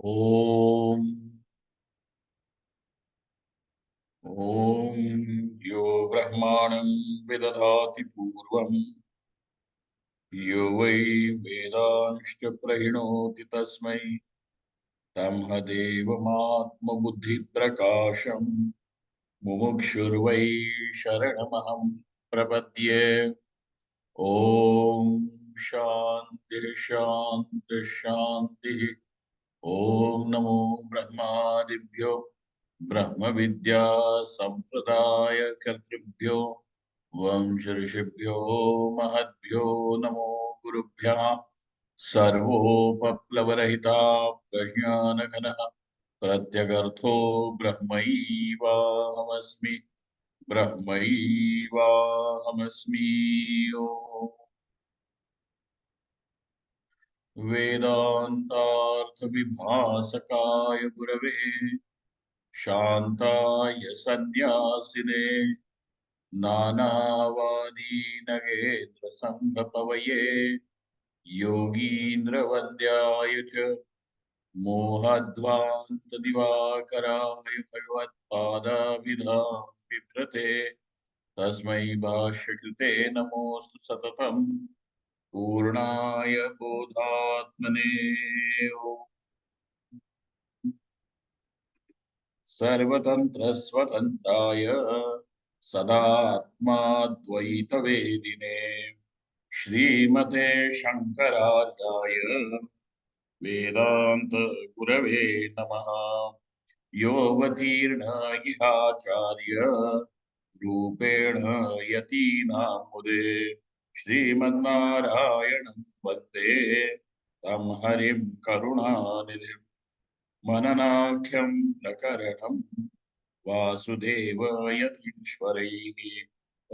ॐ यो ब्रह्माणं विदधाति पूर्वं यो वै वेदांश्च प्रहिणोति तस्मै तमहदेवमात्मबुद्धिप्रकाशम् मुमुक्षुर्वै शरणमहं प्रपद्ये। ॐ शान्ति शान्ति शान्तिः। ॐ नमो ब्रह्मादिभ्यो ब्रह्म विद्या संप्रदाय कर्तृभ्यो वंश ऋषिभ्यो महद्भ्यो नमो गुरुभ्यः। सर्वोपप्लवरहिता प्रज्ञानघनः प्रत्यगर्थो ब्रह्मैवाहमस्मि ब्रह्मैवाहमस्मि। ओम्। वेदान्तार्थविभासकाय गुरवे शान्ताय सन्न्यासिने नानावादीनगेन्द्रसङ्गपवये योगीन्द्रवन्द्याय च मोहध्वान्तदिवाकराय भगवत्पादाभिधां बिभ्रते तस्मै भाष्यकृते नमोऽस्तु सततम् पूर्णाय बोधात्मने। सर्वतन्त्रस्वतन्त्राय सदात्माद्वैतवेदिने श्रीमते शङ्करार्याय वेदान्त गुरवे नमः। योऽवतीर्ण इहाचार्य रूपेण यतीनामुदे श्रीमन्नारायणं वन्दे तं हरिं करुणानिधिं मननाख्यं प्रकरणं वासुदेवयतीश्वरैः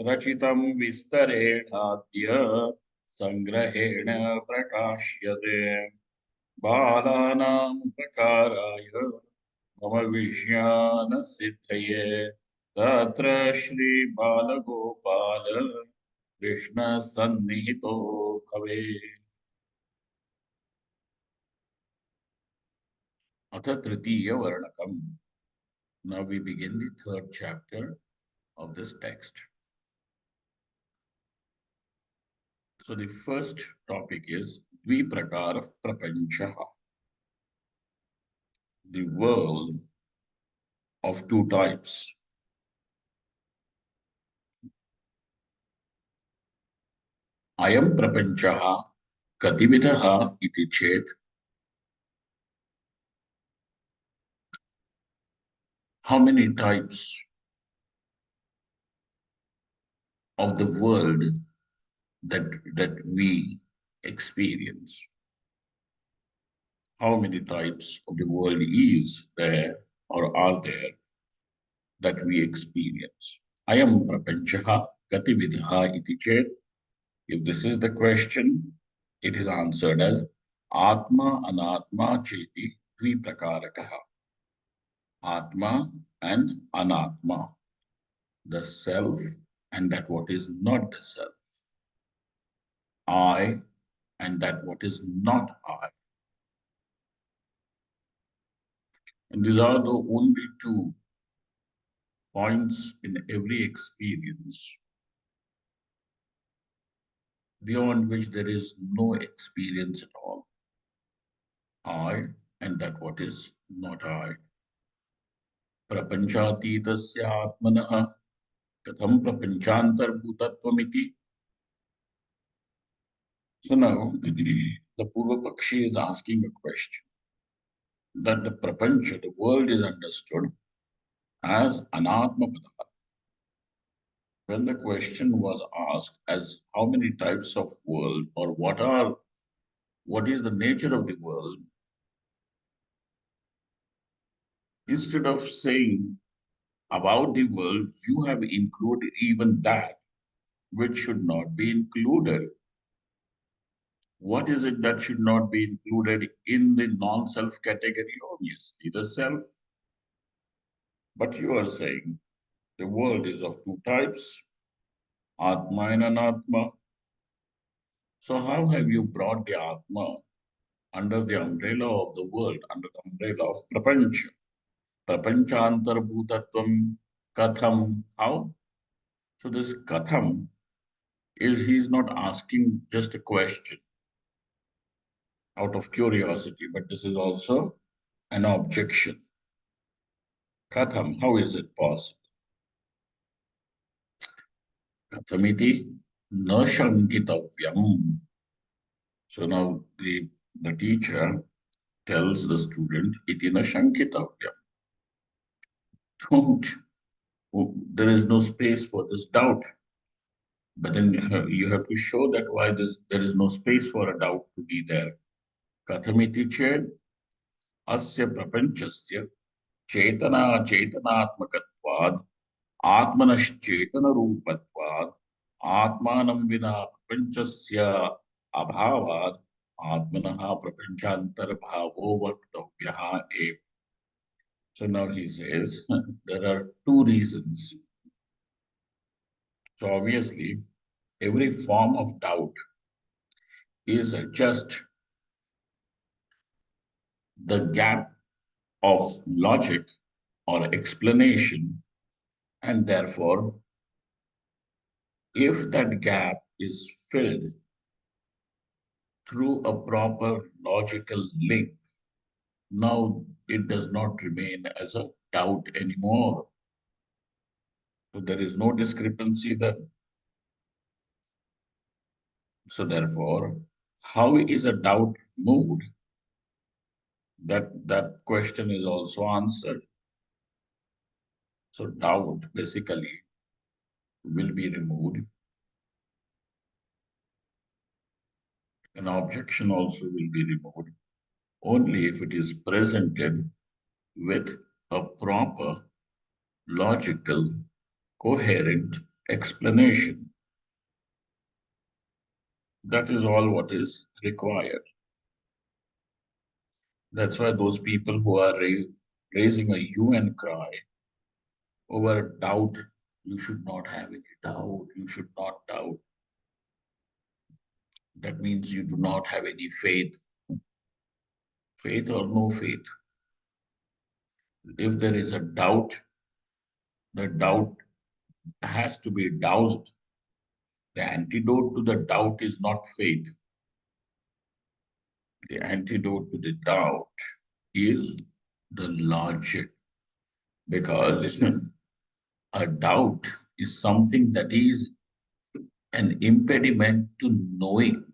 रचितं विस्तरेणाद्य संग्रहेण प्रकाश्यते। बालानाम् उपकाराय मम विज्ञानसिद्धये तत्र श्रीबालगोपाल कृष्णसन्निहितो भवेत्। अथ तृतीयवर्णकम्. Now we begin the third chapter of this text. So the first topic is Dviprakara Prapancha, the world of two types. Ayam Prapancha Katividaha iti chet. How many types of the world that we experience? How many types of the world is there or are there that we experience? Ayam prapanchaha gati vidha iti chet. If this is the question, it is answered as Atma Anatma Cheti Dviprakarakaha. Atma and Anatma, the self and that what is not the self. I and that what is not I. And these are the only two points in every experience beyond which there is no experience at all. I and that what is not I. Prapanchatītasya atmanaha katham prapanchantarбhūtatvam. So now the Purva Pakshi is asking a question that the prapancha, the world, is understood as anatma padartha. When the question was asked as how many types of world or what is the nature of the world, instead of saying about the world, you have included even that which should not be included. What is it that should not be included in the non-self category? Obviously, the self. But you are saying the world is of two types, Atma and Anatma. So how have you brought the Atma under the umbrella of the world, under the umbrella of prapancha. Prapanchantarbhutatvam katham. How? So this katham is he's not asking just a question out of curiosity, but this is also an objection. Katham, how is it possible? Kathamiti na shankitavyam. So now the teacher tells the student, iti na shankitavyam. Don't, there is no space for this doubt. But then you have to show that why there is no space for a doubt to be there. Kathamiti ched asya prapanchasya chetana chetanatmakatvad atmanashchetana rupatvad atmanam vina prapanchasya abhavad atmanaha prapanchantar bhavo vaktavyaha ev. So now he says there are two reasons. So obviously every form of doubt is just the gap of logic or explanation, and therefore, if that gap is filled through a proper logical link, now it does not remain as a doubt anymore. So there is no discrepancy then. So therefore, how is a doubt moved? That question is also answered. So doubt basically will be removed. An objection also will be removed only if it is presented with a proper, logical, coherent explanation. That is all what is required. That's why those people who are raising a hue and cry over doubt, you should not have any doubt, you should not doubt. That means you do not have any faith. Faith or no faith. If there is a doubt, the doubt has to be doused. The antidote to the doubt is not faith. The antidote to the doubt is the logic, because a doubt is something that is an impediment to knowing,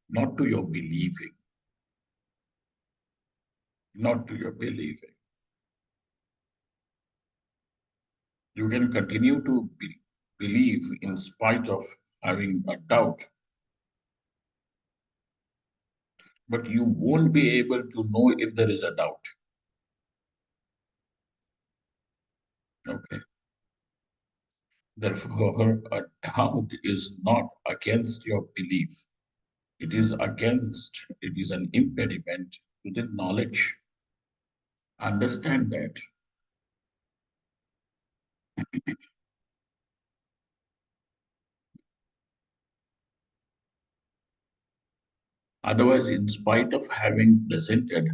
not to your believing, not to your believing. You can continue to believe in spite of having a doubt, but you won't be able to know if there is a doubt. Okay. Therefore, a doubt is not against your belief. It is it is an impediment to the knowledge. Understand that. Otherwise, in spite of having presented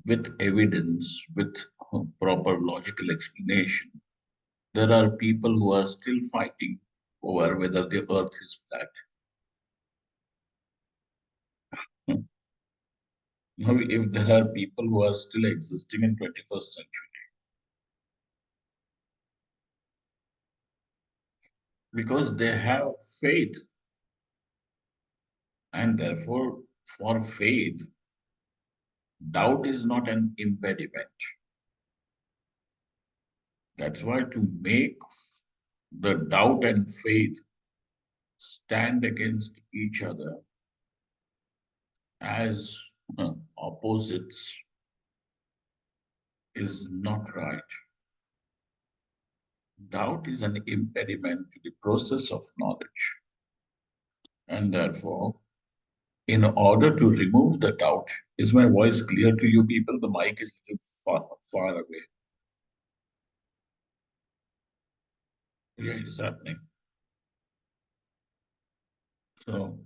with evidence, with proper logical explanation, there are people who are still fighting over whether the earth is flat. Now, if there are people who are still existing in 21st century, because they have faith, and therefore, for faith, doubt is not an impediment. That's why to make the doubt and faith stand against each other as opposites is not right. Doubt is an impediment to the process of knowledge. And therefore, in order to remove the doubt, is my voice clear to you people? The mic is a little far away. Yeah, it is happening. So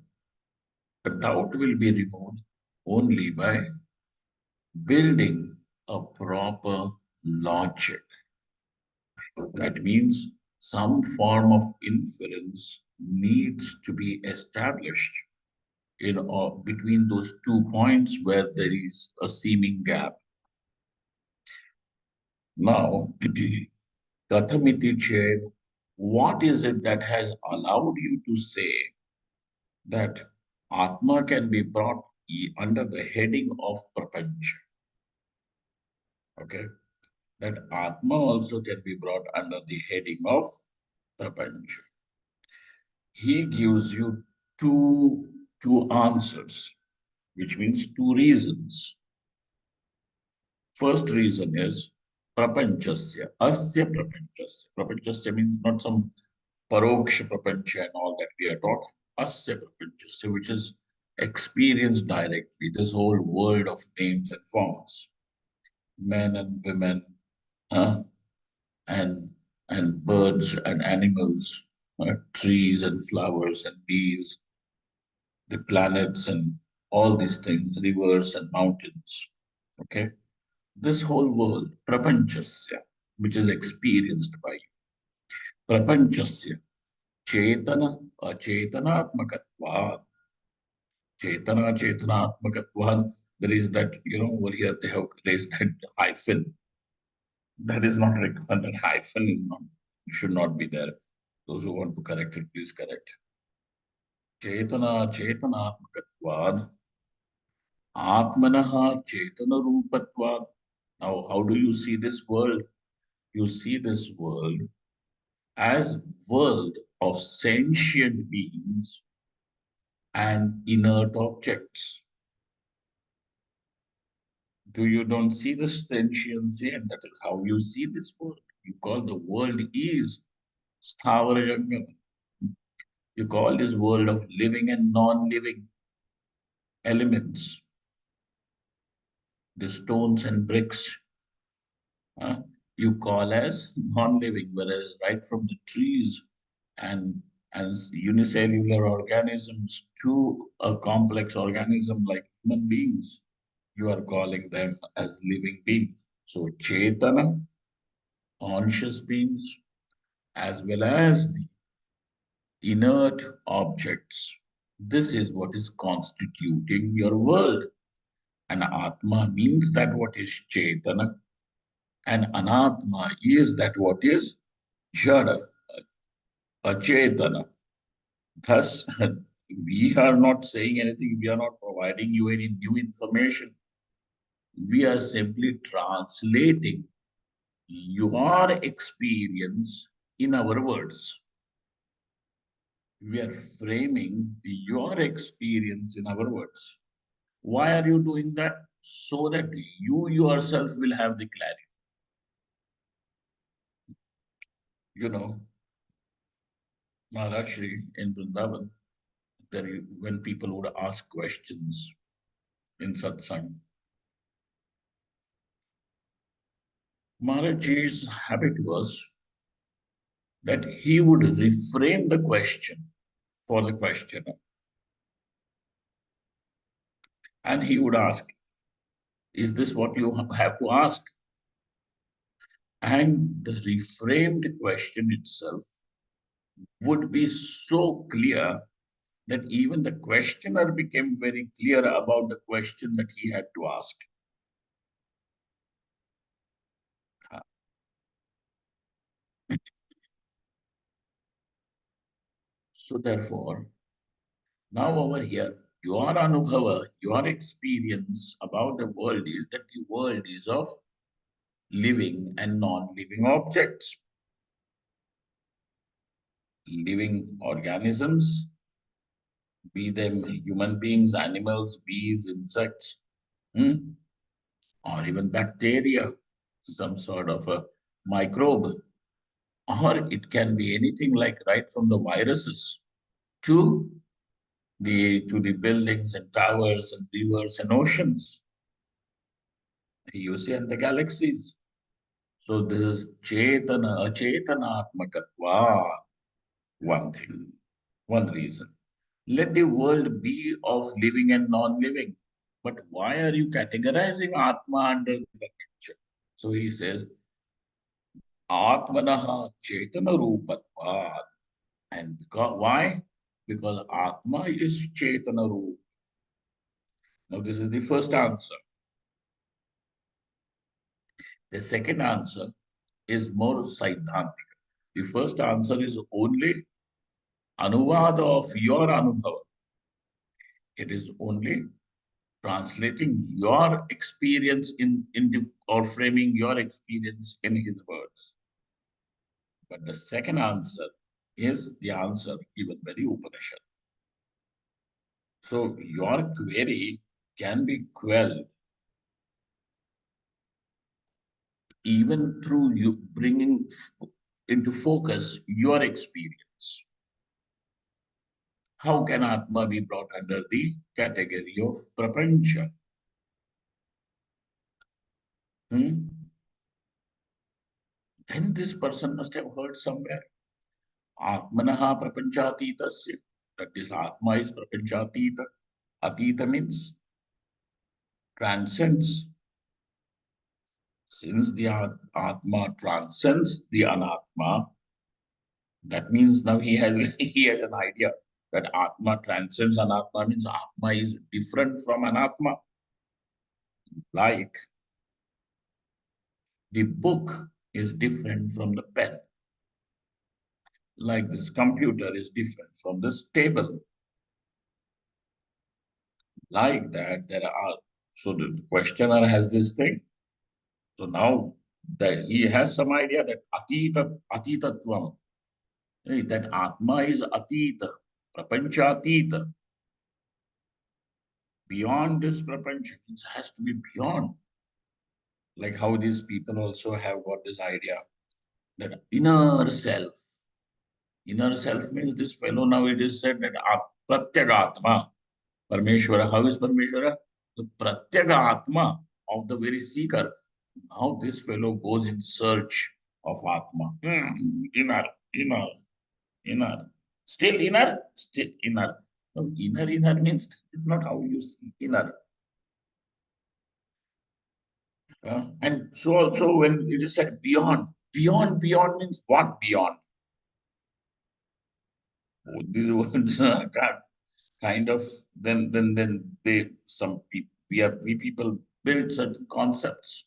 The doubt will be removed only by building a proper logic. That means some form of inference needs to be established between those 2 points where there is a seeming gap. Now, Kathamiti Ched, what is it that has allowed you to say that Atma can be brought under the heading of Prapancha? Okay, that Atma also can be brought under the heading of Prapancha. He gives you two answers, which means two reasons. First reason is prapanchasya, asya prapanchasya. Prapanchasya means not some paroksha prapancha and all that we are talking. Asya prapanchasya, which is experienced directly, this whole world of names and forms, men and women, huh? and and birds and animals, trees and flowers and bees, the planets and all these things, rivers and mountains. Okay, this whole world, prapanchasya, which is experienced by you. Prapanchasya, chetana, achetanaatmakatva, chetanaatmakatva. There is that, over here they have raised that hyphen. That is not required. That hyphen is not, should not be there. Those who want to correct it, please correct. Chetanaatmakatva, atmanaha chetana rupatva. Now, how do you see this world? You see this world as world of sentient beings and inert objects. Do you don't see the sentiency? And that is how you see this world. You call the world is sthavara jangam. You call this world of living and non-living elements, the stones and bricks, you call as non-living, whereas right from the trees and as unicellular organisms to a complex organism like human beings, you are calling them as living beings. So Chetana, conscious beings, as well as the inert objects. This is what is constituting your world. And Atma means that what is Chetana, and Anatma is that what is Jada, Achetana. Thus, we are not saying anything, we are not providing you any new information. We are simply translating your experience in our words. We are framing your experience in our words. Why are you doing that? So that you yourself will have the clarity. You know, Maharaj in Vrindavan, when people would ask questions in satsang, Maharaj's habit was that he would reframe the question for the questioner. And he would ask, is this what you have to ask? And the reframed question itself would be so clear that even the questioner became very clear about the question that he had to ask. So therefore, now over here, your anubhava, your experience about the world is that the world is of living and non-living objects. Living organisms, be them human beings, animals, bees, insects, or even bacteria, some sort of a microbe, or it can be anything like right from the viruses to the buildings and towers and rivers and oceans, you see, and the galaxies. So this is Chetana, Achetanaatmakatva, one thing, one reason. Let the world be of living and non-living. But why are you categorizing Atma under the picture? So he says, Atmanaha Chaitana Rupatvad. And because, why? Because Atma is Chaitana Rupa. Now, this is the first answer. The second answer is more Siddhantika. The first answer is only Anuvada of your Anubhava. It is only translating your experience or framing your experience in his words. But the second answer is the answer given by the Upanishad. So your query can be quelled even through you bringing into focus your experience. How can Atma be brought under the category of Prapancha? Hmm? Then this person must have heard somewhere. Atmanaha prapanchatitasya. That is, Atma is prapanchatita. Atita means transcends. Since the Atma transcends the Anatma, that means now he has he has an idea that Atma transcends Anatma means Atma is different from Anatma. Like the book is different from the pen. Like this computer is different from this table. Like that, there are. So the questioner has this thing. So now that he has some idea that atitatvam, that Atma is atita, prapanchatita. Beyond this prapancha, it has to be beyond. Like how these people also have got this idea that inner self. Inner self means this fellow now it is said that pratyagatma, Parmeshwara. How is Parmeshwara? The pratyagatma of the very seeker. Now this fellow goes in search of Atma. Inner, inner, inner. Still inner, still inner. No, inner means it's not how you see inner. And so also when it is said beyond means what beyond? Oh, these words are kind of then they some people we people build certain concepts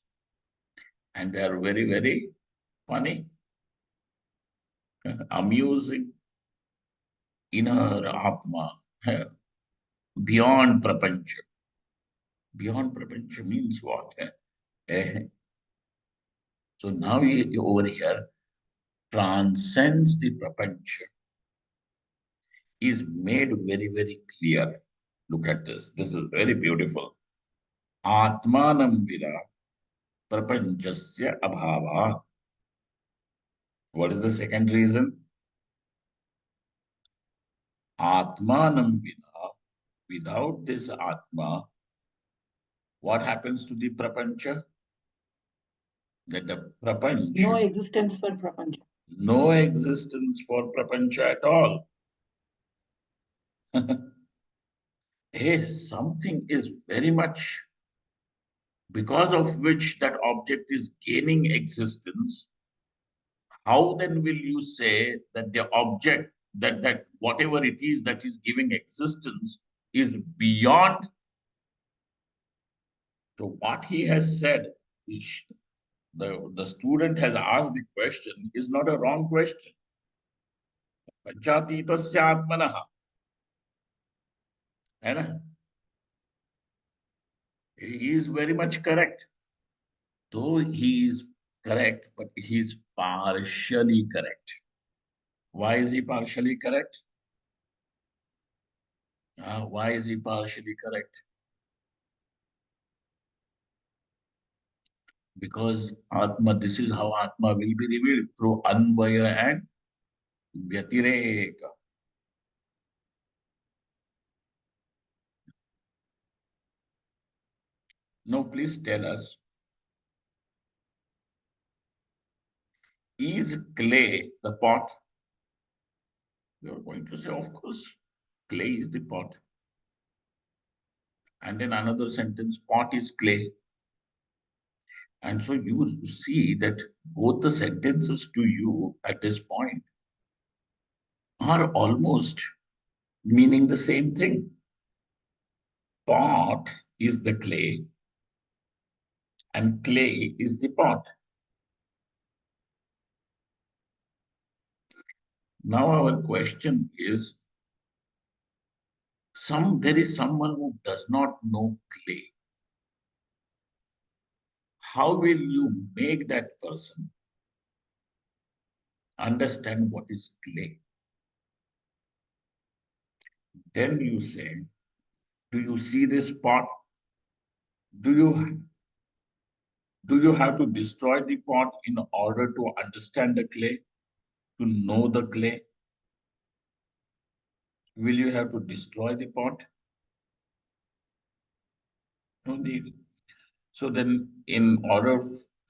and they are very funny, amusing. Inner Atma, beyond prapancha. Beyond prapancha means what? Eh, So now over here transcends the prapancha is made very clear. Look at this. This is very beautiful. Atmanam vida prapanchasya abhava. What is the second reason? Atmanam vida. Without this Atma, what happens to the prapancha? That the prapancha. No existence for prapancha. No existence for prapancha at all. Hey, something is very much because of which that object is gaining existence. How then will you say that the object, that whatever it is that is giving existence is beyond? So what he has said, the student has asked the question is not a wrong question. Panchatitasya atmanaha. है ना? He is very much correct. Though he is correct, but he is partially correct. Why is he partially correct? Why is he partially correct? Because Atma, this is how Atma will be revealed through Anvaya and Vyatireka. Now, please tell us, is clay the pot? You're going to say, of course, Clay is the pot. And then another sentence, pot is clay. And so you see that both the sentences to you at this point are almost meaning the same thing. Pot is the clay and clay is the pot. Now our question is, there is someone who does not know clay. How will you make that person understand what is clay? Then you say, do you see this pot? Do you have to destroy the pot in order to understand the clay, to know the clay? Will you have to destroy the pot? No need. So then, in order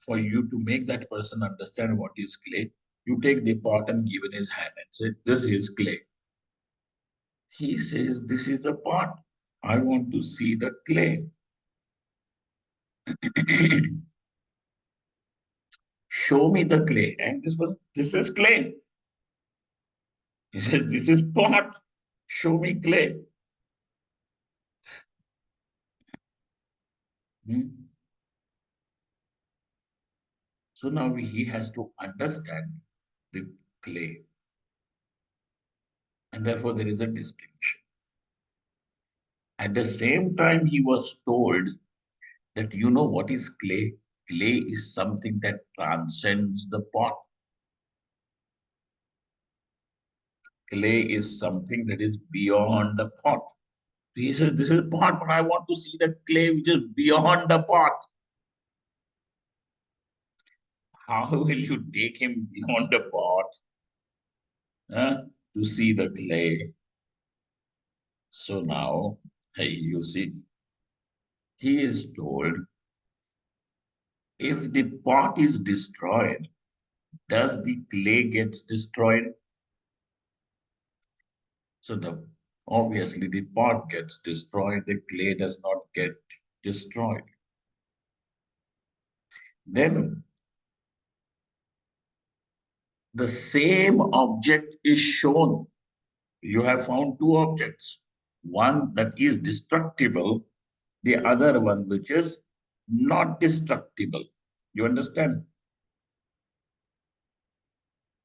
for you to make that person understand what is clay, you take the pot and give in his hand and say, this is clay. He says, this is a pot. I want to see the clay. Show me the clay. And this is clay. He says, this is pot. Show me clay. Hmm. So now he has to understand the clay. And therefore, there is a distinction. At the same time, he was told that you know what is clay? Clay is something that transcends the pot. Clay is something that is beyond the pot. He said, this is pot, but I want to see the clay which is beyond the pot. How will you take him beyond the pot to see the clay? So now, hey, you see, he is told, if the pot is destroyed, does the clay gets destroyed? So obviously the pot gets destroyed, the clay does not get destroyed. Then the same object is shown. You have found two objects, one that is destructible, the other one which is not destructible. You understand?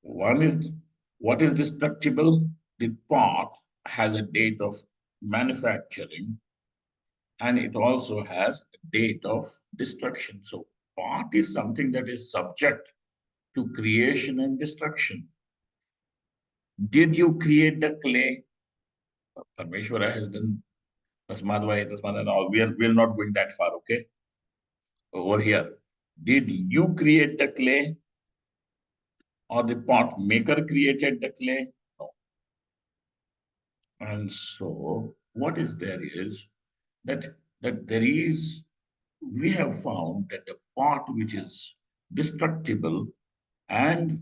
One is what is destructible? The pot has a date of manufacturing and it also has a date of destruction. So pot is something that is subject to creation and destruction. Did you create the clay? Parmeshwara has done Tasmadvaya, Tasmad and all. We are not going that far, okay? Over here. Did you create the clay? Or the pot maker created the clay? No. And so what is there is that there is, we have found that the pot which is destructible and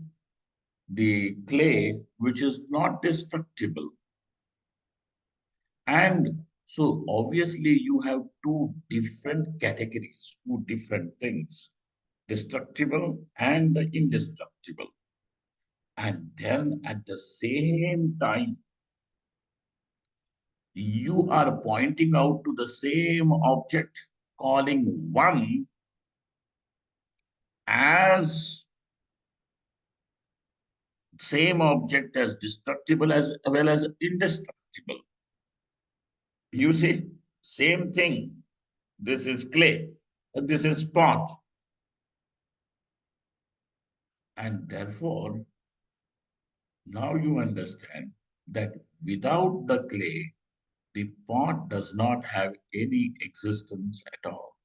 the clay which is not destructible. And so obviously you have two different categories, two different things, destructible and the indestructible. And then at the same time, you are pointing out to the same object, calling one as same object as destructible as well as indestructible. You see, same thing. This is clay, this is pot. And therefore, now you understand that without the clay, the pot does not have any existence at all.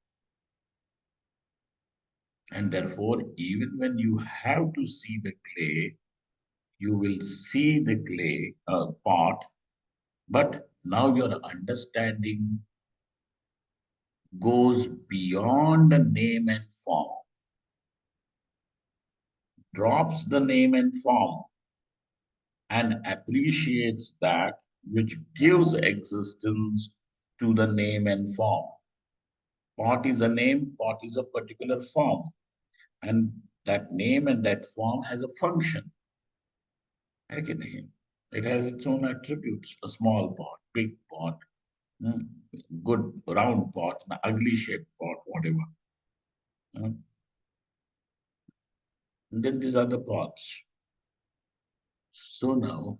And therefore, even when you have to see the clay, you will see the clay pot, but now your understanding goes beyond the name and form, drops the name and form, and appreciates that which gives existence to the name and form. Pot is a name, pot is a particular form, and that name and that form has a function. Okay, it has its own attributes, a small pot, big pot, mm, good round pot, an ugly shaped pot, whatever. Mm. And then these are the pots. So now,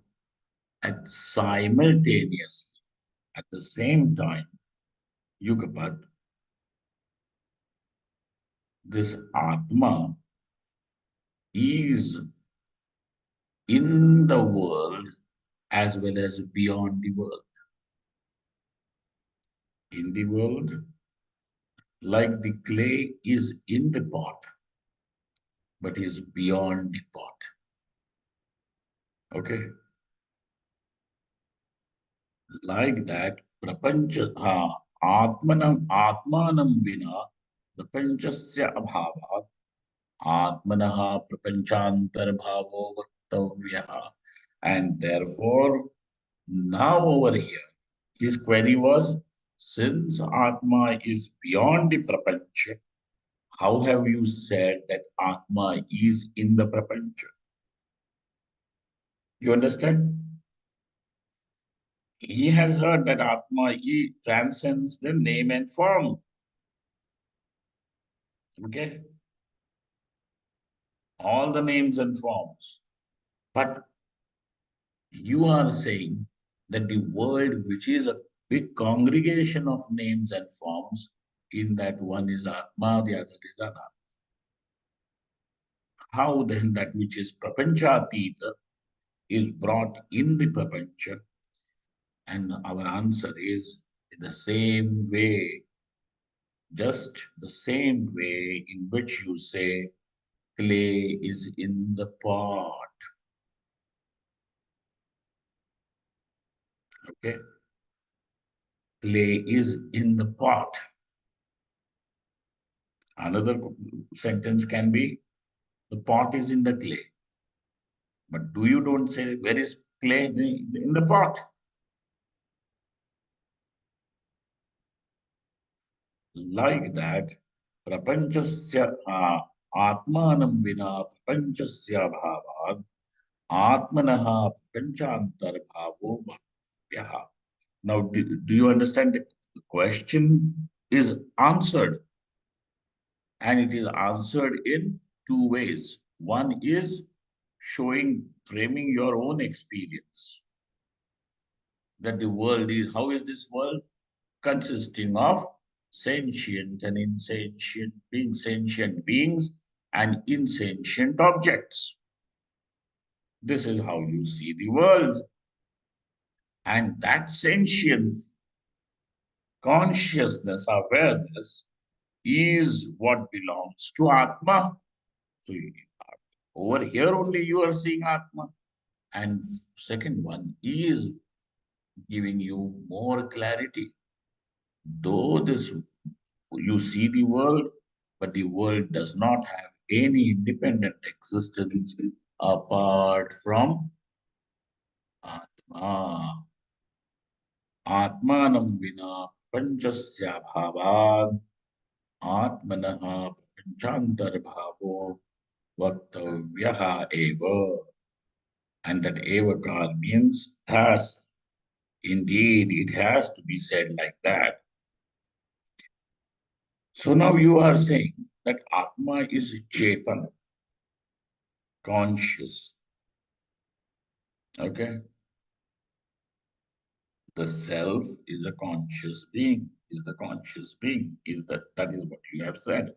at simultaneously, at the same time, Yugapat, this Atma is in the world as well as beyond the world. In the world, like the clay is in the pot, but is beyond the pot. Okay, like that, prapancha, atmanam vina, prapanchasya abhava, atmanaha prapanchantarbhavo vaktavyaha. And therefore, now over here, his query was, since Atma is beyond the prapancha, how have you said that Atma is in the prapancha? You understand? He has heard that Atma transcends the name and form. Okay? All the names and forms. But you are saying that the world, which is a big congregation of names and forms, in that one is Atma, the other is Anatma. How then that which is prapanchatita is brought in the prapancha? And our answer is in the same way, just the same way in which you say clay is in the pot. Okay? Clay is in the pot. Another sentence can be the pot is in the clay. But do you don't say where is clay in the pot? Like that, prapanchasya atmanam vina prapanchasya bhavad atmanaha prapanchantarbhavo bhavyah. Now, do you understand the question is answered, and it is answered in two ways. One is showing, framing your own experience that the world is, how is this world? Consisting of sentient and sentient beings and insentient objects. This is how you see the world. And that sentience, consciousness, awareness is what belongs to Atma. So over here only you are seeing Atma. And second one is giving you more clarity. Though this you see the world, but the world does not have any independent existence apart from Atma. Atmanam vina panchasya bhavad atmanaha panchantar vaktavyaha eva. And that evakar means thus. Indeed, it has to be said like that. So now you are saying that Atma is Chetan, conscious. Okay? The self is a conscious being, is the conscious being, that is what you have said.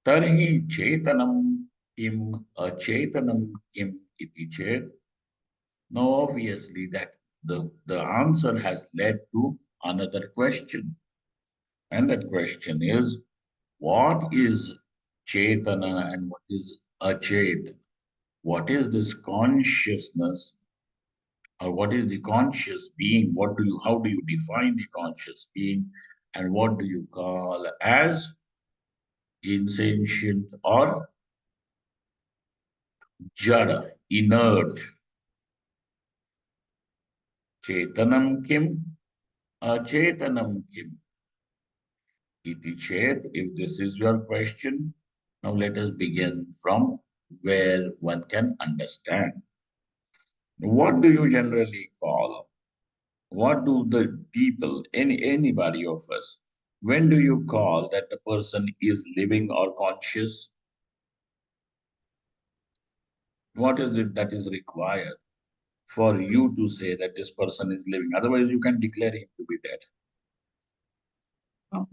Tarhi Chetanam kim achetanam kim iti chet. Now obviously that the answer has led to another question. And that question is, what is Chetana and what is Achet? What is this consciousness or what is the conscious being? How do you define the conscious being? And what do you call as insentient or jada, inert? Chetanam kim, achetanam kim. Iti chet, if this is your question, now let us begin from where one can understand. What do you generally call? What do the people, anybody of us, when do you call that the person is living or conscious? What is it that is required for you to say that this person is living? Otherwise, you can declare him to be dead.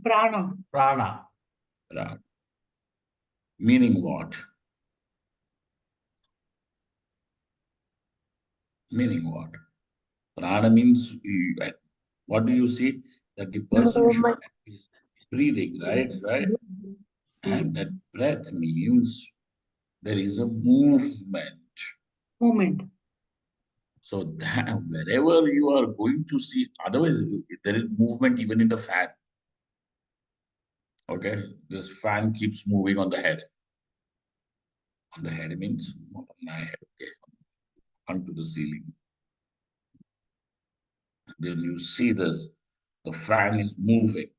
Prana. Prana. Right. Meaning what? Meaning what? Prana means, what do you see? That the person should be breathing, right? Right? And that breath means there is a movement. Movement. So that wherever you are going to see, otherwise there is movement even in the fan. Okay, this fan keeps moving on the head. On the head means not on my head. Okay, onto the ceiling. Then you see this, the fan is moving.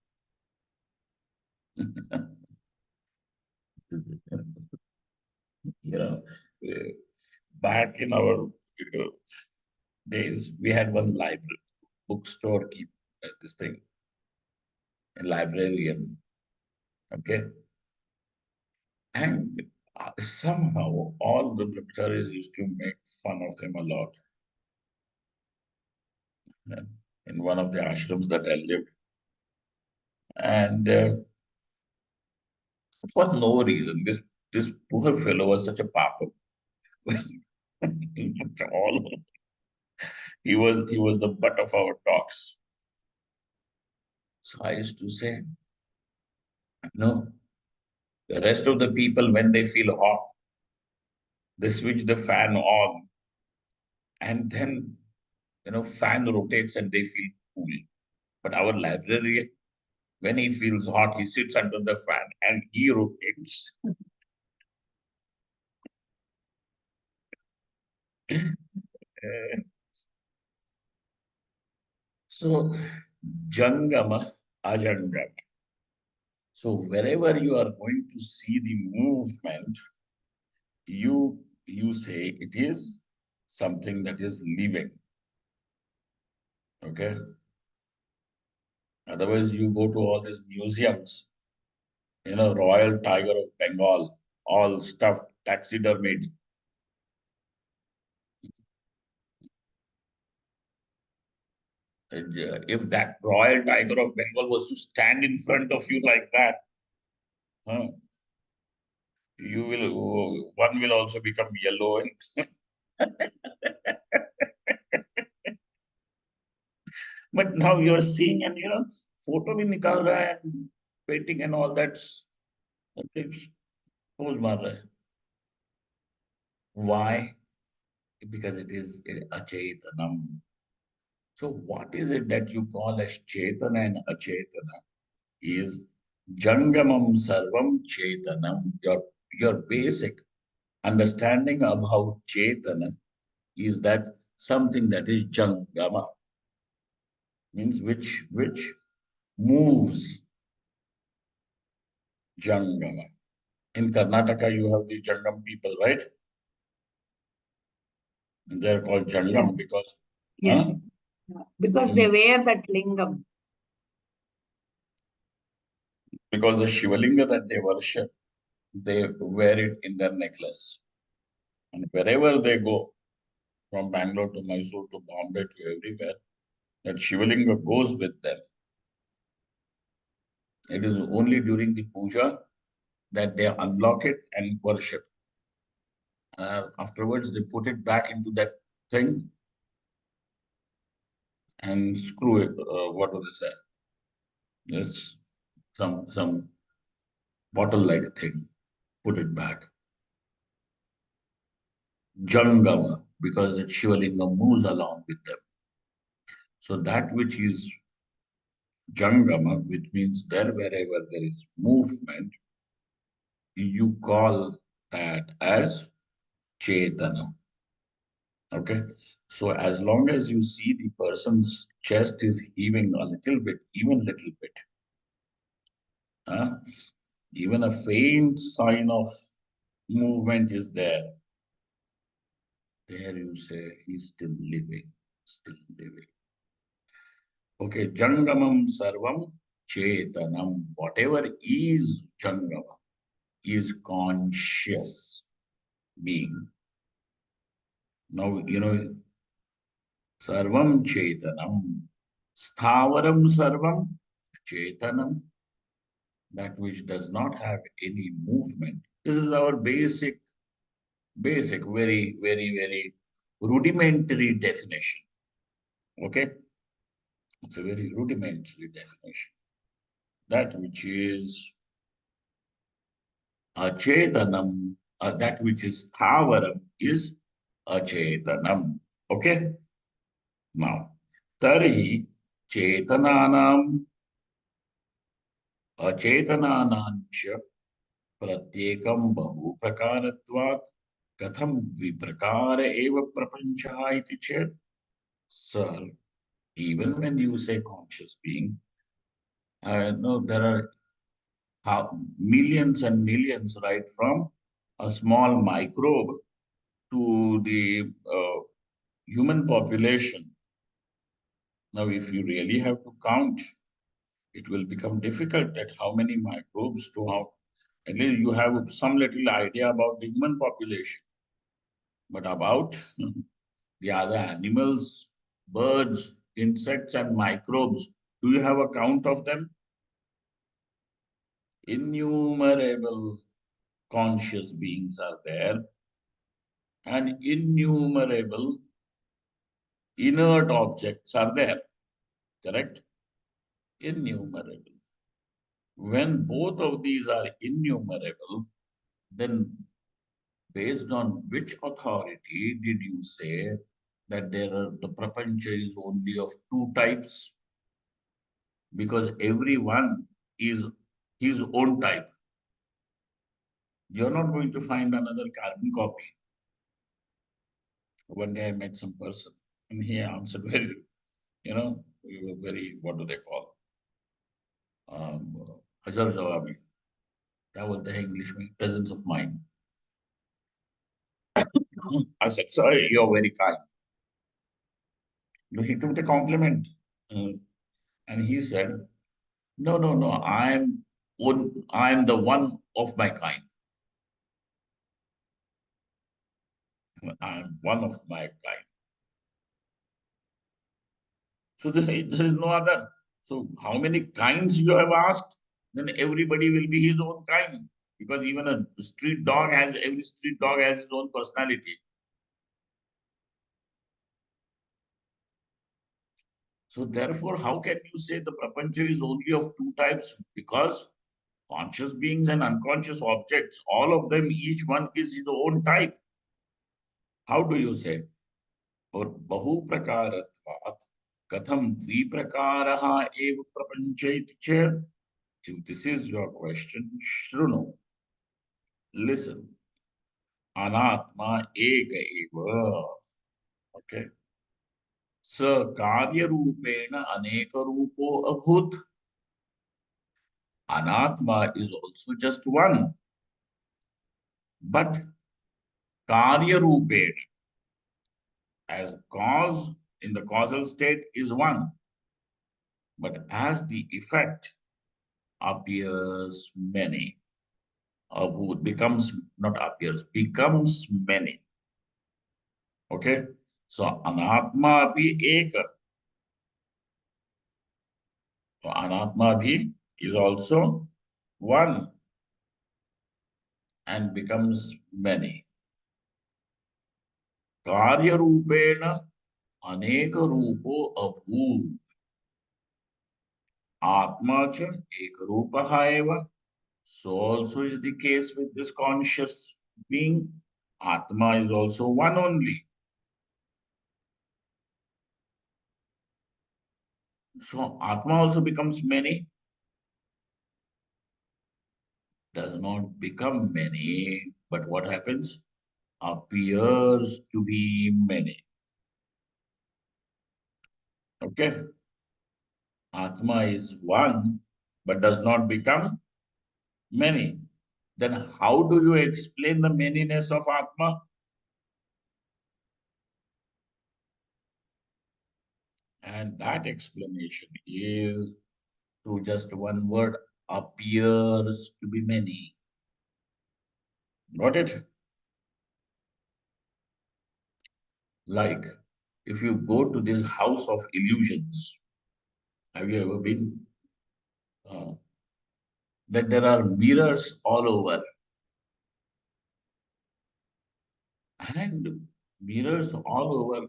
You know, back in our days, we had one library, bookstore keep this thing, a librarian. Okay, and somehow all the brahmacharis used to make fun of him a lot. In one of the ashrams that I lived. And for no reason, this poor fellow was such a papa. All he was the butt of our talks. So I used to say, no, the rest of the people when they feel hot, they switch the fan on, and then fan rotates and they feel cool. But our librarian, when he feels hot, he sits under the fan and he rotates. So, Jangama, Ajangama. So, wherever you are going to see the movement, you say it is something that is living. Okay. Otherwise, you go to all these museums, Royal Tiger of Bengal, all stuffed, taxidermied. If that Royal Tiger of Bengal was to stand in front of you like that, huh, one will also become yellow. But now you're seeing and photo bhi nikal raha hai and painting and all that. Pose maar raha hai. Why? Because it is a Chaitanam. So what is it that you call as Chaitana and Achetana? Is Jangamam Sarvam Chetanam. Your basic understanding about Chetana is that something that is Jangama, means which moves. Jangama. In Karnataka, you have the Jangam people, right? And they're called Jangam because because they wear that lingam. Because the Shivalinga that they worship, they wear it in their necklace. And wherever they go, from Bangalore to Mysore to Bombay to everywhere, that Shivalinga goes with them. It is only during the puja that they unlock it and worship. Afterwards, they put it back into that thing and screw it. What do they say? It's some bottle-like thing. Put it back. Jangama, because the Shivalinga moves along with them. So that which is Jangama, which means there wherever there is movement, you call that as Chetana. Okay. So as long as you see the person's chest is heaving a little bit, even little bit, huh? Even a faint sign of movement is there, there you say he's still living, still living. Okay, Jangamam Sarvam Chetanam. Whatever is Jangama is conscious being. Now, Sarvam Chetanam. Sthavaram Sarvam Chetanam. That which does not have any movement. This is our basic, very rudimentary definition. Okay? It's a very rudimentary definition. That which is achetanam, that which is thavaram is achetanam. Okay? Now, tarhi chetananam achetananam cha pratyekam bahu prakaratvat katham viprakara eva prapancha iti chet. Sir, even when you say conscious being, no, there are millions and millions, right from a small microbe to the human population. Now, if you really have to count, it will become difficult at how many microbes to how. At least you have some little idea about the human population, but about the other animals, birds, insects, and microbes, do you have a count of them? Innumerable conscious beings are there, and innumerable inert objects are there, correct? Innumerable. When both of these are innumerable, then based on which authority did you say that the prapancha is only of two types? Because every one is his own type. You're not going to find another carbon copy. One day I met some person and he answered very, we were very, what do they call? Hajar Jawabi. That was the English presence of mind. I said, sorry, you're very kind. He took the compliment. And he said, no, I'm the one of my kind. I'm one of my kind. So there is no other. So how many kinds you have asked? Then everybody will be his own kind. Because even every street dog has his own personality. So therefore, how can you say the prapancha is only of two types? Because conscious beings and unconscious objects, all of them, each one is his own type. How do you say? For bahu prakaratvat, katham dviprakaraha eva prapancha chet? If this is your question, shrunu, listen. Anatma eka eva. Okay. स कार्यरूपेण अनेकरूपो अभूत. Anatma is also just one, but Karya as cause in the causal state is one, but as the effect appears many, becomes not appears, becomes many. Okay, so Anatma bhi eka. So Anatma bhi is also one and becomes many. Karya Rupena Aneka Rupo Abhu. Atma cha Ekarupaha eva. So also is the case with this conscious being. Atma is also one only. So Atma also becomes many, does not become many, but what happens? Appears to be many. Okay? Atma is one, but does not become many. Then how do you explain the manyness of Atma? And that explanation is through just one word, appears to be many. Got it? Like if you go to this house of illusions, have you ever been? Uh, that there are mirrors all over, and mirrors all over.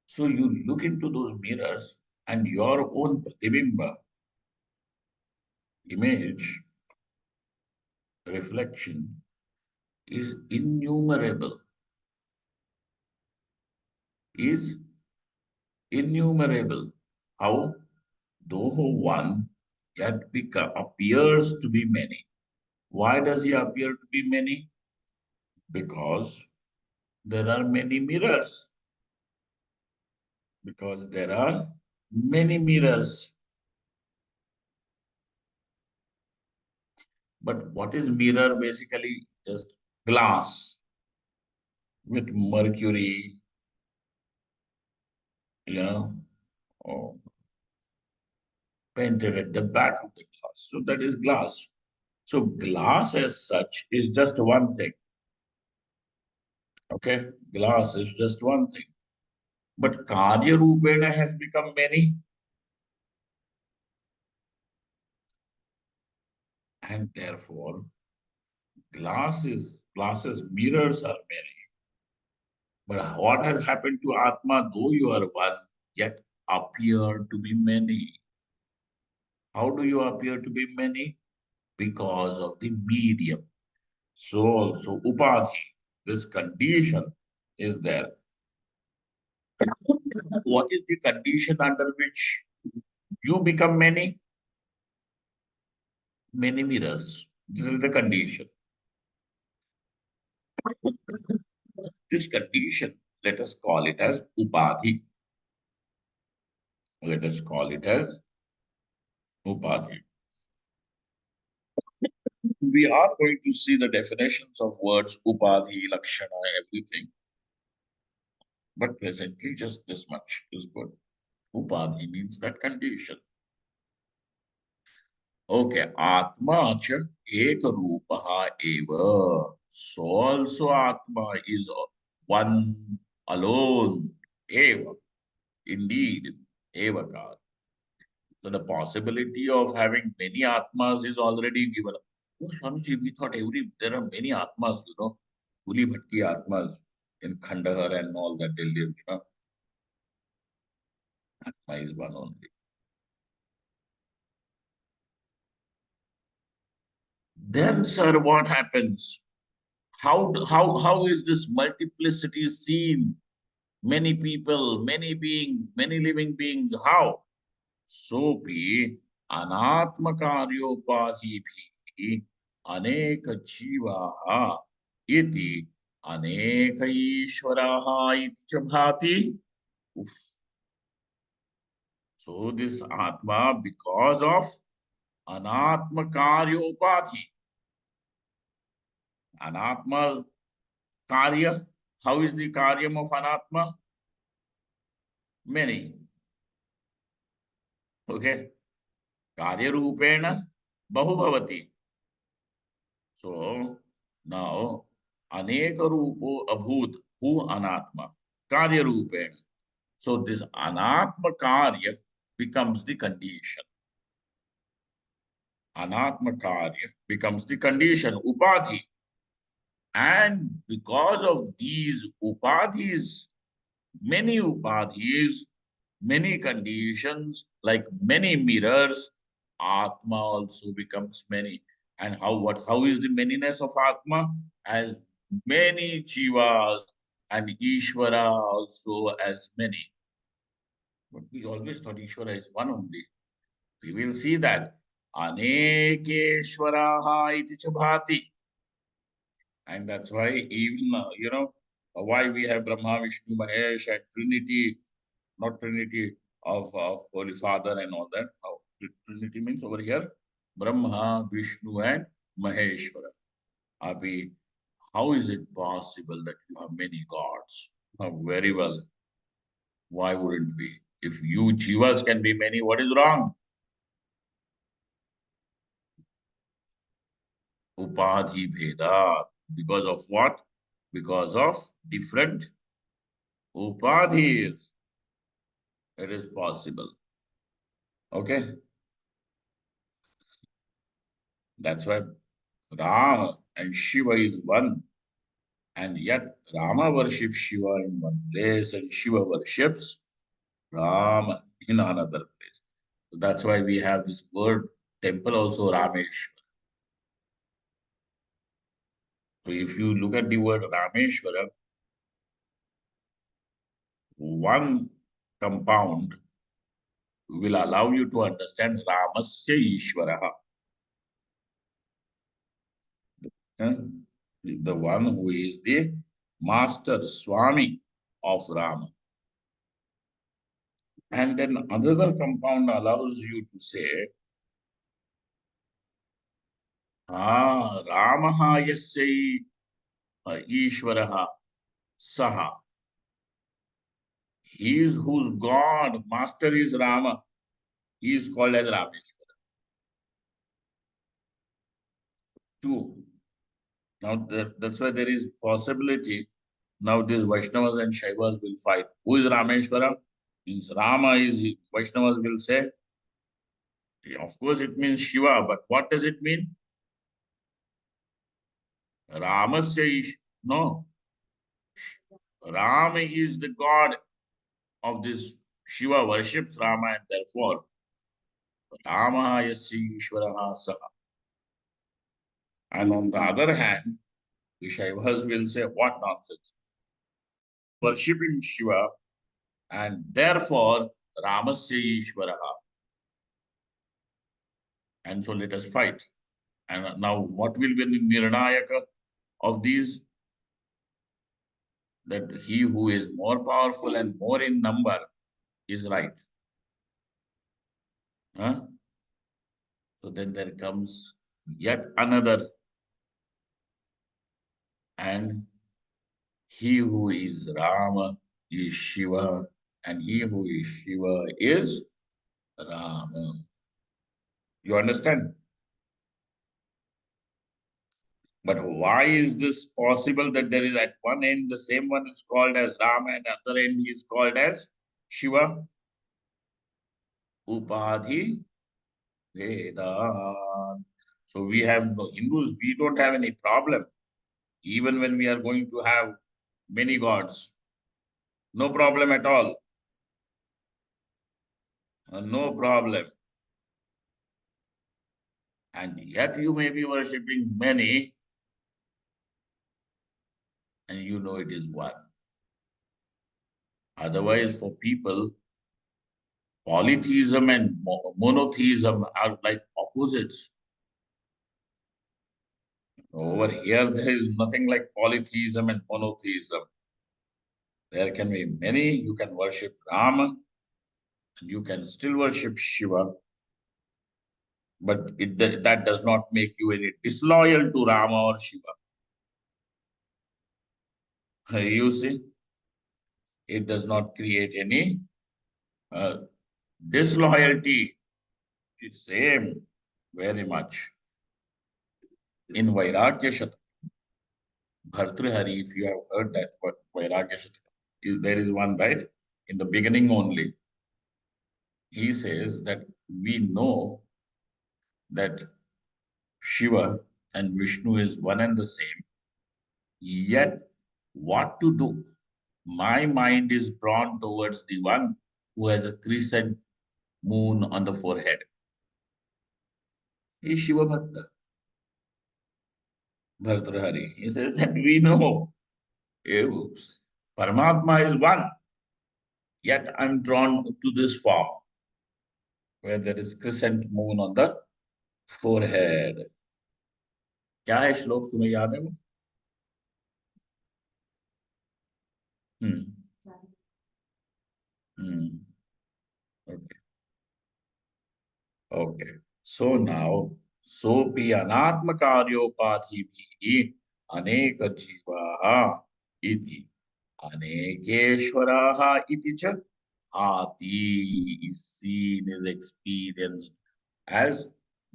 So you look into those mirrors, and your own pratibimba, image, reflection is innumerable, is innumerable. How? Though one yet appears to be many. Why does he appear to be many? Because there are many mirrors. Because there are many mirrors. But what is mirror basically? Just glass with mercury, you know, or painted at the back of the glass. So that is glass. So glass as such is just one thing. Okay, glass is just one thing. But Karya Rupena has become many, and therefore glasses, mirrors are many. But what has happened to Atma, though you are one, yet appear to be many? How do you appear to be many? Because of the medium. So also Upadhi, this condition is there. What is the condition under which you become many? Many mirrors. This is the condition. This condition, let us call it as Upadhi. Let us call it as Upadhi. We are going to see the definitions of words Upadhi, Lakshana, everything. But presently, just this much is good. Upadhi means that condition. Okay, Atma cha ek rupaha eva. So also Atma is one alone. Eva. Indeed. Evakar. So the possibility of having many Atmas is already given. Oh, Swamiji, we thought there are many Atmas, Uli Bhatki Atmas in Khandahar and all that they live. Atma is one only. Then, sir, what happens? How is this multiplicity seen? Many people, many beings, many living beings. How? Sopi anatmakaryopadhi bhi अनेक जीवाः इति अनेक ईश्वराः इति च भाति. Oof. So this Atma, because of anatma karyopadhi, anatma karya, how is the karyam of anatma? Many. Okay. Karya rupena bahubhavati. So now aneka rupo abhut who anatma karya rupena. So this anatma karya becomes the condition. Anatma karya becomes the condition, upadhi. And because of these upadhis, many upadhis, many conditions, like many mirrors, Atma also becomes many. And how is the manyness of Atma? As many jivas and Ishvara also as many. But we always thought Ishvara is one only. We will see that. Anekeshvaraha iti cha bhati. And that's why even, why we have Brahma, Vishnu, Mahesh and Trinity, not Trinity, of Holy Father and all that. How Trinity means over here Brahma, Vishnu, and Maheshwara. Abhi, how is it possible that you have many gods? Very well. Why wouldn't we? If you jivas can be many, what is wrong? Upadhi Bheda. Because of what? Because of different upadhis. It is possible. Okay? That's why Rama and Shiva is one. And yet Rama worships Shiva in one place and Shiva worships Rama in another place. So that's why we have this word temple also Rameshwar. So if you look at the word Rameshwara, one compound will allow you to understand Ramasya Ishvaraha. The one who is the master Swami of Rama. And then another compound allows you to say, Ramaha yasya Ishvaraha Saha. He is whose God, master is Rama. He is called as Rameshwara. Two. Now that's why there is possibility. Now these Vaishnavas and Shaivas will fight. Who is Rameshwara? Means Rama is, Vaishnavas will say, of course it means Shiva, but what does it mean? Ramasya is, no. Rama is the God of this. Shiva worships Rama and therefore Rama yasya Ishvaraha Saha. And on the other hand, the Shaivas will say, what nonsense? Worshipping Shiva and therefore Ramasya Ishvaraha. And so let us fight. And now what will be the Nirnayaka of these? That he who is more powerful and more in number is right. Huh? So then there comes yet another. And he who is Rama is Shiva, and he who is Shiva is Rama. You understand? But why is this possible that there is at one end the same one is called as Rama and other end he is called as Shiva? Upadhi Vedan. So we have no Hindus, we don't have any problem. Even when we are going to have many gods, no problem at all. No problem. And yet you may be worshipping many and you know it is one. Otherwise, for people, polytheism and monotheism are like opposites. Over here, there is nothing like polytheism and monotheism. There can be many. You can worship Rama, and you can still worship Shiva, but that does not make you any disloyal to Rama or Shiva. You see, it does not create any uh, disloyalty. It's same very much. In Vairagya Shataka, Bhartrihari, if you have heard that, but Vairagya Shataka, there is one, right? In the beginning only. He says that we know that Shiva and Vishnu is one and the same. Yet, what to do? My mind is drawn towards the one who has a crescent moon on the forehead. He is Shiva Bhakta, Bhartrihari. He says that we know Paramatma is one, yet I'm drawn to this form where there is crescent moon on the forehead. क्या है श्लोक तुम्हें याद है वो? हम्म हम्म Okay. So now, sopi anatmakaryopadhibhi aneka jivaha iti anekeshwaraha iti cha hati is seen, is experienced as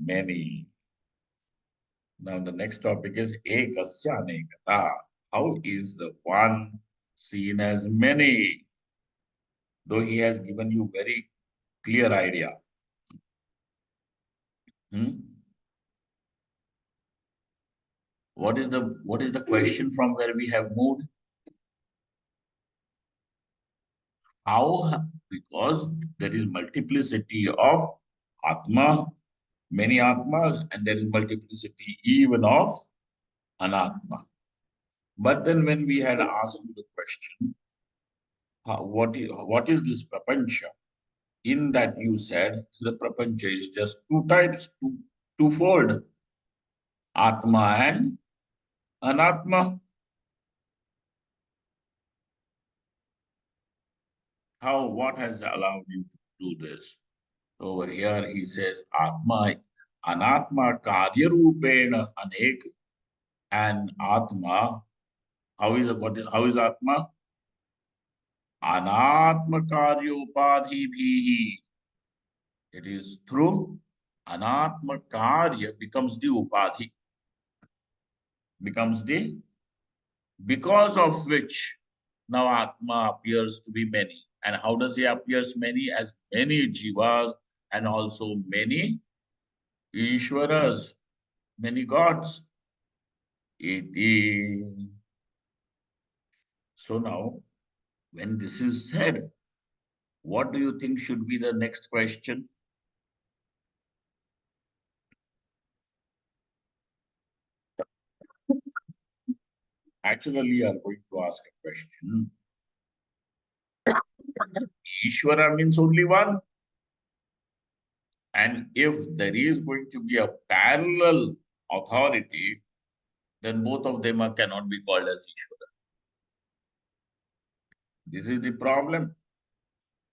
many. Now the next topic is ekasya anekata. How is the one seen as many? Though he has given you very clear idea. Hmm? What is the question from where we have moved? How? Because there is multiplicity of Atma, many Atmas, and there is multiplicity even of Anatma. But then when we had asked you the question, what is this prapancha? In that you said the prapancha is just two types, twofold, Atma and Anatma. What has allowed you to do this? Over here he says Atma, Anatma Karya Rupena Anek, and Atma. How is Atma? Anatma Karyopadhi Bhihi. It is through Anatma Karya becomes the Upadhi, becomes the because of which now Atma appears to be many. And how does he appears many? As many jivas and also many Ishwaras, many gods. Iti. So now, when this is said, what do you think should be the next question? Actually, you are going to ask a question. Ishvara means only one. And if there is going to be a parallel authority, then both of them cannot be called as Ishvara. This is the problem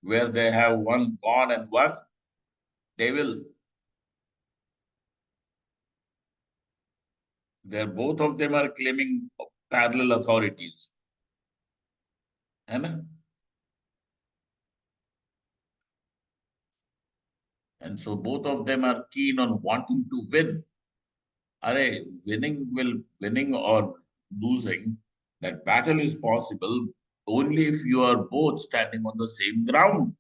where they have one God and one devil. They're both of them are claiming parallel authorities. And so both of them are keen on wanting to win. Array, winning or losing, that battle is possible only if you are both standing on the same ground.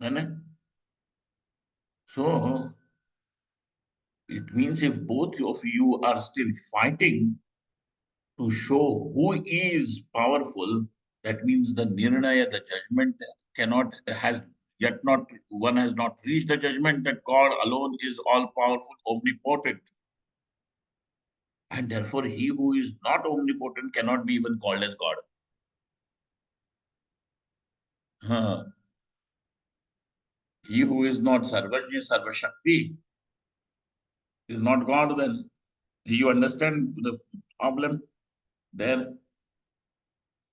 है So it means if both of you are still fighting to show who is powerful, that means the nirnaya, the judgment has yet not, one has not reached the judgment that God alone is all powerful, omnipotent. And therefore, he who is not omnipotent cannot be even called as God. Huh. He who is not Sarvajna Sarvashakti is not God then. You understand the problem there?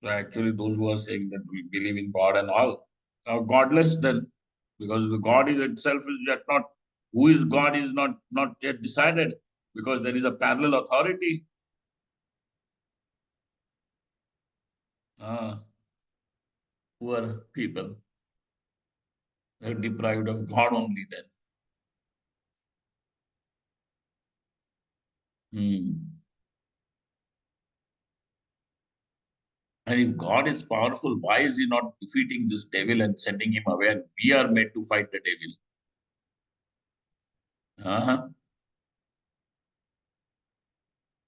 So actually, those who are saying that we believe in God and all are godless then, because the God is itself is yet not, who is God is not yet decided, because there is a parallel authority. Ah, poor people, they're deprived of God only then. Hmm. And if God is powerful, why is he not defeating this devil and sending him away? And we are made to fight the devil. Uh-huh.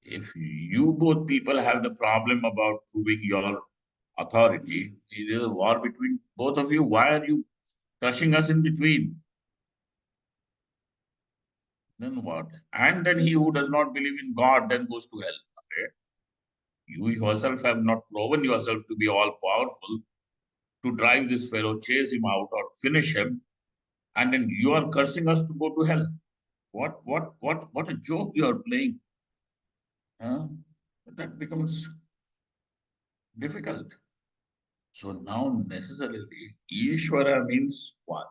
If you both people have the problem about proving your authority, it is a war between both of you. Why are you crushing us in between? Then what? And then he who does not believe in God then goes to hell. Okay? You yourself have not proven yourself to be all powerful to drive this fellow, chase him out, or finish him, and then you are cursing us to go to hell. What a joke you are playing. Huh? That becomes difficult. So now necessarily Ishvara means one.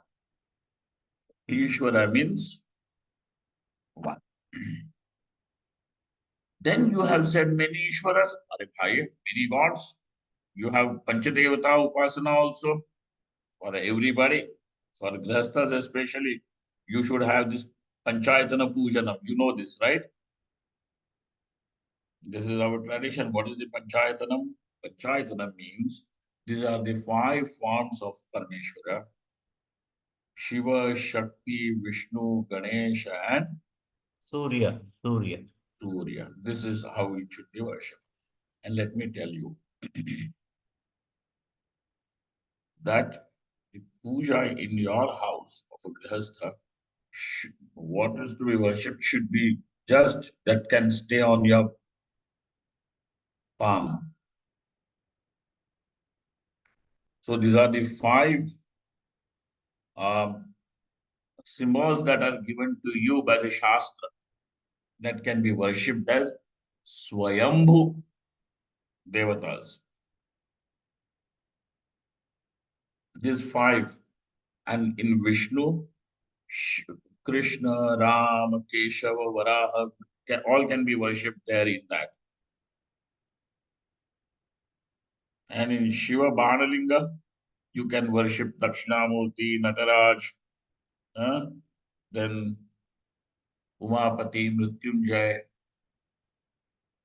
Ishvara means one. Then you have said many Ishvaras, Are bhai, many gods. You have Panchadevata Upasana also for everybody, for Grihasthas especially. You should have this Panchayatana Pujanam. You know this, right? This is our tradition. What is the Panchayatanam? Panchayatanam means these are the five forms of Parmeshwara: Shiva, Shakti, Vishnu, Ganesha, and Surya, Surya. Surya. This is how it should be worshipped. And let me tell you that the puja in your house of a grihastha, what is to be worshipped should be just that can stay on your palm. So these are the five um, symbols that are given to you by the Shastra that can be worshipped as Swayambhu Devatas. These five, and in Vishnu, Krishna, Ram, Keshava, Varaha, all can be worshipped there in that. And in Shiva Banalinga, you can worship Dakshinamurti, Nataraj, then Umapati, Mrityunjay,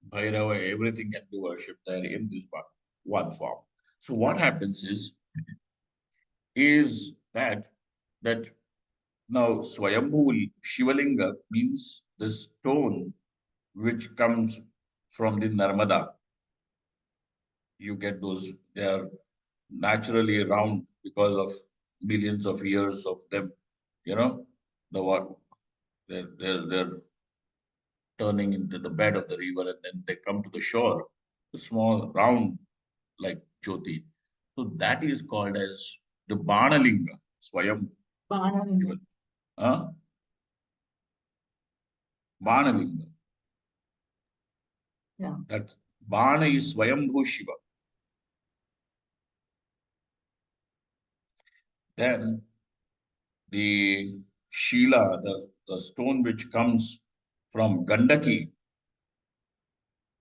Bhairava, everything can be worshipped there in this one form. So what happens is that now Swayambhu Shivalinga means the stone which comes from the Narmada. You get those, they are naturally round because of millions of years of them, the what they're turning into the bed of the river, and then they come to the shore, the small round like Jyoti. So that is called as the Banalinga, Swayam. Mananam. Huh? Banalinga. Yeah. That Bana is Swayambhu Shiva. Then the Shila, the stone which comes from Gandaki,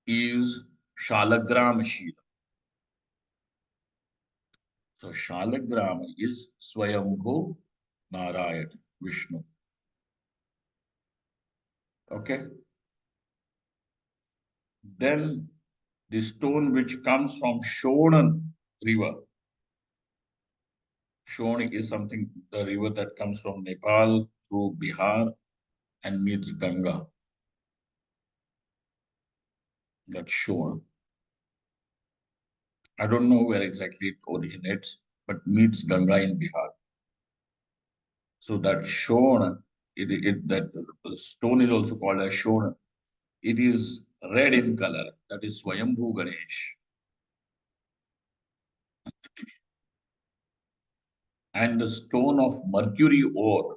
is Shalagrama Shila. So Shalagrama is Swayambhu Narayan, Vishnu. Okay. Then the stone which comes from Shonan river. Shon is something, the river that comes from Nepal through Bihar and meets Ganga. That's Shon. I don't know where exactly it originates, but meets Ganga in Bihar. So that Shon, that stone is also called as Shon. It is red in color. That is Swayambhu Ganesh. And the stone of mercury ore,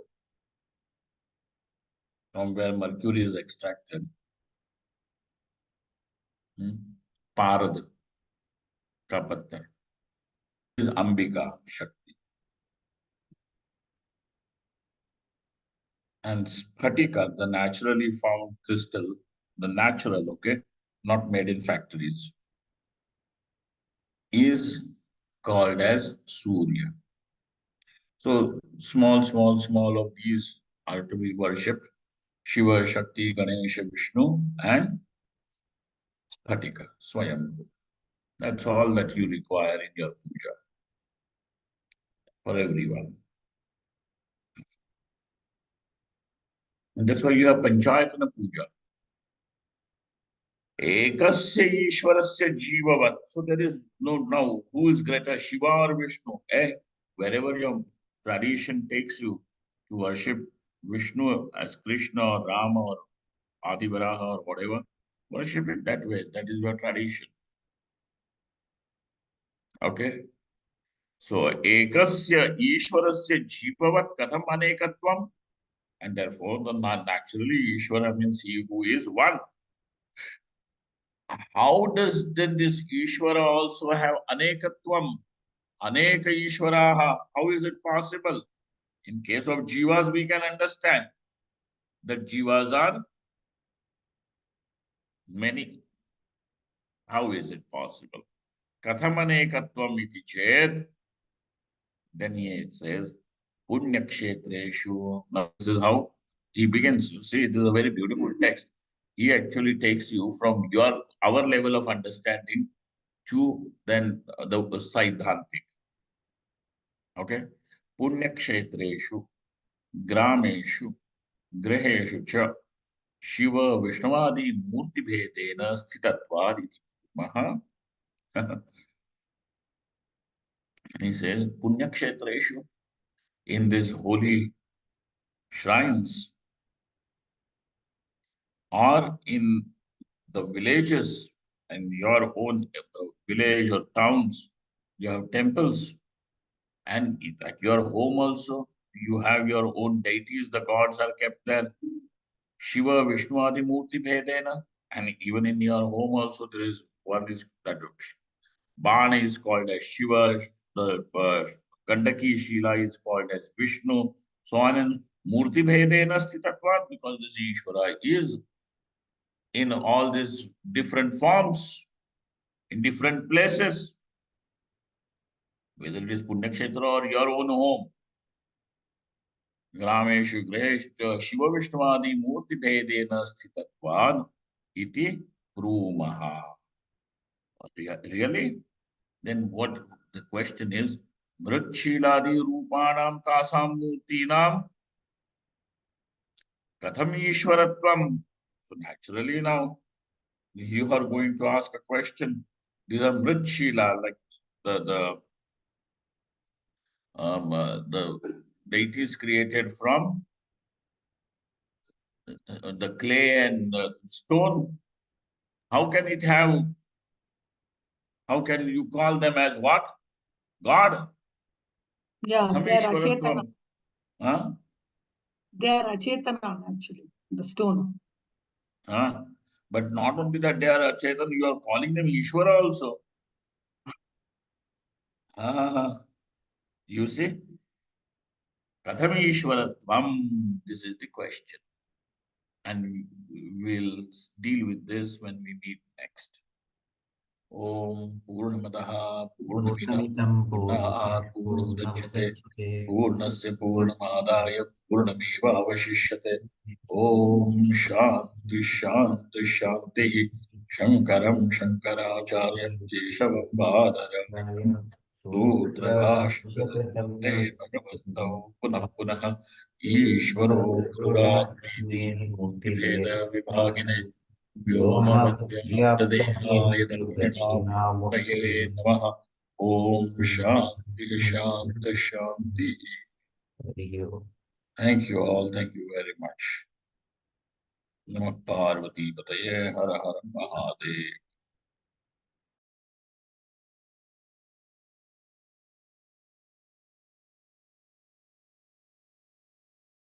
from where mercury is extracted, Parad Kapattar, is Ambika Shakti. And Sphatika, the naturally found crystal, the natural, okay, not made in factories, is called as Surya. So small of these are to be worshipped: Shiva, Shakti, Ganesha, Vishnu, and Sphatika, Swayambhu. That's all that you require in your puja for everyone. And that's why you have Panchayatana Puja. Ekasya Ishwarasya Jivavat. So there is no now who is greater, Shiva or Vishnu? Wherever your tradition takes you to worship Vishnu as Krishna or Rama or Adivaraha or whatever, worship it that way. That is your tradition. Okay. So Ekasya Ishwarasya Jivavat Katham Anekatvam. And therefore, the naturally Ishvara means he who is one. How does then this Ishvara also have Anekatvam? Aneka Ishvaraha. How is it possible? In case of jivas, we can understand that jivas are many. How is it possible? Kathamanekatvam iti ched. Then he says, Punyakshetreshu. Now, this is how he begins. You see, this is a very beautiful text. He actually takes you from our level of understanding to then the Siddhantik. Okay? Punyakshetreshu, Grameshu, Graheshu cha, Shiva Vishnavadi Murti Bhedena Sthitatvad iti. Maha. He says, Punyakshetreshu, in these holy shrines, or in the villages and your own village or towns, you have temples, and at your home also, you have your own deities, the gods are kept there. Shiva, Vishnu, Adi Murti Bhedena, and even in your home also, there is one is that Bana is called as Shiva, the Gandaki Shila is called as Vishnu, so on and Murti Bhedena Sthitatvat, because this Ishvara is in all these different forms, in different places, whether it is Punyakshetra or your own home. Grameshu Graheshu Shiva Vishnavadi Murti Bhedena Sthitatvad iti Prumaha. Really? Then what the question is, Mritshiladi Rupanam Tasam Murtinam Katham Ishwaratvam. So naturally now, you are going to ask a question. These are Mritshila, like the the deities created from the clay and the stone. How can it have, how can you call them as what? God? Yeah, they are Achetana. Samishwaratvam. Huh? They are Achetana actually, the stone. Huh? But not only that they are Chetan, you are calling them Ishvara also. You see? Katham Ishwaratvam, this is the question. And we'll deal with this when we meet next. Om Purnamadaha Purnamidam Purnamidam Purnat Purnam Purnamudachyate Purnamudachyate Purnasya Purnamadaya Purnameva Avashishate Om Shanti Shanti Shanti Shankaram Shankaracharya Keshavam Bhadaram Sutra Bhashyakrtam Te Bhagavantau Punah Punah Ishvaro Gururatmeti Murti Veda Vibhagine Vyomavadvyaktadehaye Dakshinamurtaye Namaha Om Shanti Shanti Shanti. Thank you all. Thank you very much. Namah Parvati Pataye Har Har Mahadev.